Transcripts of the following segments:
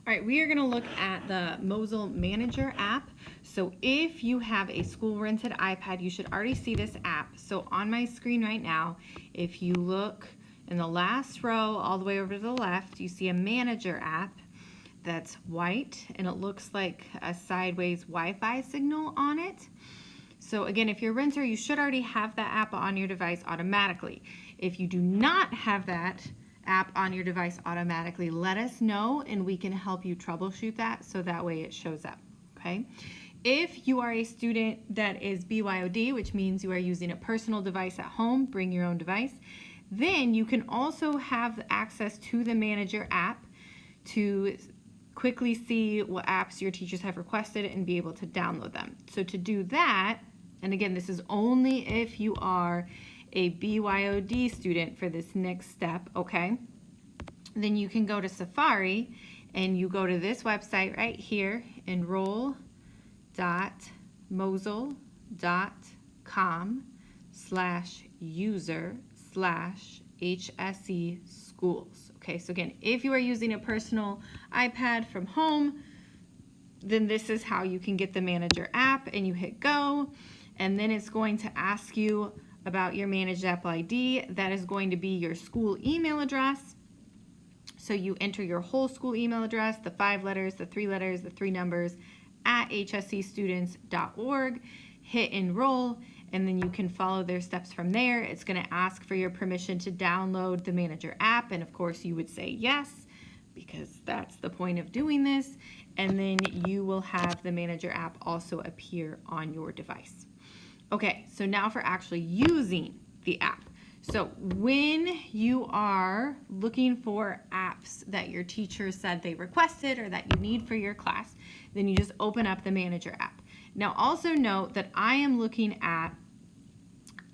All right, we are going to look at the Mosyle Manager app. So if you have a school rented iPad, you should already see this app. So on my screen right now, if you look in the last row all the way over to the left, you see a Manager app that's white and it looks like a sideways Wi-Fi signal on it. So again, if you're a renter, you should already have that app on your device automatically. If you do not have that app on your device automatically, let us know and we can help you troubleshoot that so that way it shows up, okay? If you are a student that is BYOD, which means you are using a personal device at home, bring your own device, then you can also have access to the Manager app to quickly see what apps your teachers have requested and be able to download them. So to do that, and again, this is only if you are a BYOD student for this next step, okay? Then you can go to Safari and you go to this website right here, enroll.mosyle.com/user/HSE schools. Okay, so again, if you are using a personal iPad from home, then this is how you can get the Manager app, and you hit go, and then it's going to ask you about your Managed App ID. That is going to be your school email address. So you enter your whole school email address, the 5 letters, the 3 letters, the 3 numbers, at hscstudents.org, hit enroll, and then you can follow their steps from there. It's going to ask for your permission to download the Manager app, and of course you would say yes, because that's the point of doing this, and then you will have the Manager app also appear on your device. Okay, so now for actually using the app. So when you are looking for apps that your teacher said they requested or that you need for your class, then you just open up the Manager app. Now also note that I am looking at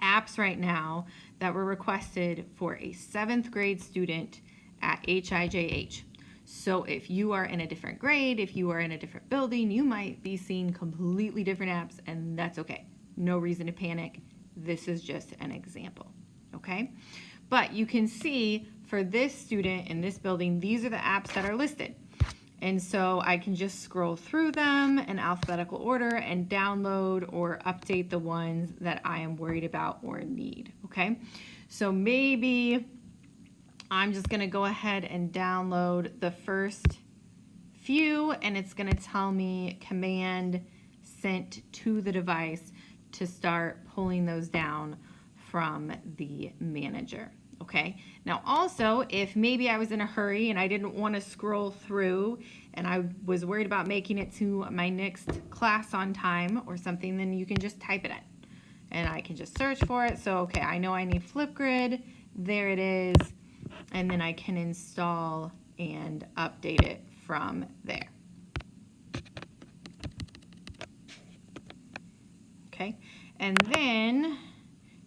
apps right now that were requested for a 7th grade student at HIJH. So if you are in a different grade, if you are in a different building, you might be seeing completely different apps, and that's okay. No reason to panic. This is just an example, okay? But you can see for this student in this building, these are the apps that are listed. And so I can just scroll through them in alphabetical order and download or update the ones that I am worried about or need, okay? So maybe I'm just gonna go ahead and download the first few, and it's gonna tell me command sent to the device to start pulling those down from the Manager, okay? Now also, if maybe I was in a hurry and I didn't want to scroll through and I was worried about making it to my next class on time or something, then you can just type it in and I can just search for it. So, okay, I know I need Flipgrid, there it is, and then I can install and update it from there. Okay, and then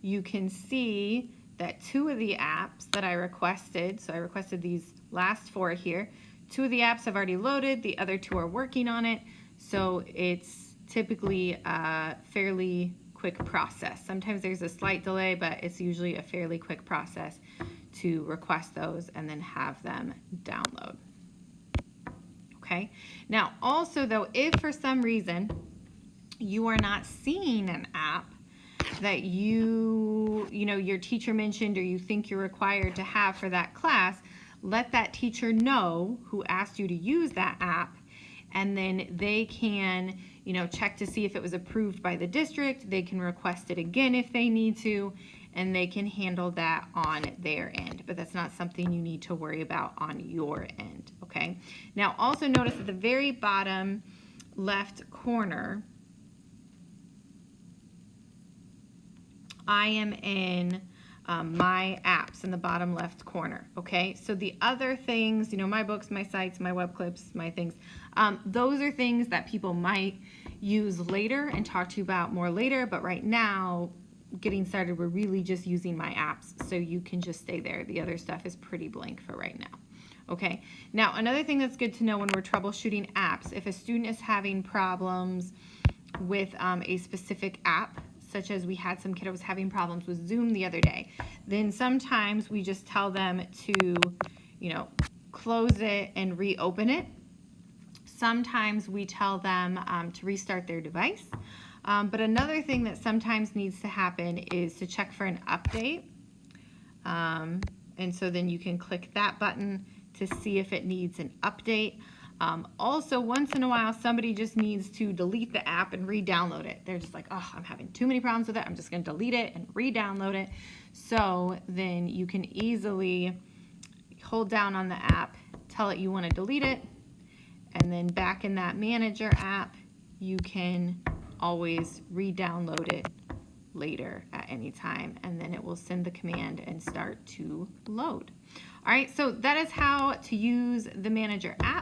you can see that 2 of the apps that I requested, so I requested these last 4 here, 2 of the apps have already loaded, the other 2 are working on it, so it's typically a fairly quick process. Sometimes there's a slight delay, but it's usually a fairly quick process to request those and then have them download. Okay, now also though, if for some reason you are not seeing an app that you know your teacher mentioned or you think you're required to have for that class, let that teacher know who asked you to use that app, and then they can check to see if it was approved by the district. They can request it again if they need to, and they can handle that on their end, but that's not something you need to worry about on your end, okay? Now also notice at the very bottom left corner, I am in my apps in the bottom left corner, okay? So the other things, my books, my sites, my web clips, my things, those are things that people might use later and talk to you about more later, but right now, getting started, we're really just using my apps, so you can just stay there. The other stuff is pretty blank for right now. Okay, now another thing that's good to know when we're troubleshooting apps, if a student is having problems with a specific app, such as we had some kiddos having problems with Zoom the other day, then sometimes we just tell them to, close it and reopen it sometimes we tell them to restart their device. But another thing that sometimes needs to happen is to check for an update. And so then you can click that button to see if it needs an update. Also, once in a while, somebody just needs to delete the app and re-download it. They're just like, oh, I'm having too many problems with it. I'm just going to delete it and re-download it. So then you can easily hold down on the app, tell it you want to delete it, and then back in that manager app, you can always re-download it later at any time, and then it will send the command and start to load. All right, so that is how to use the Manager app.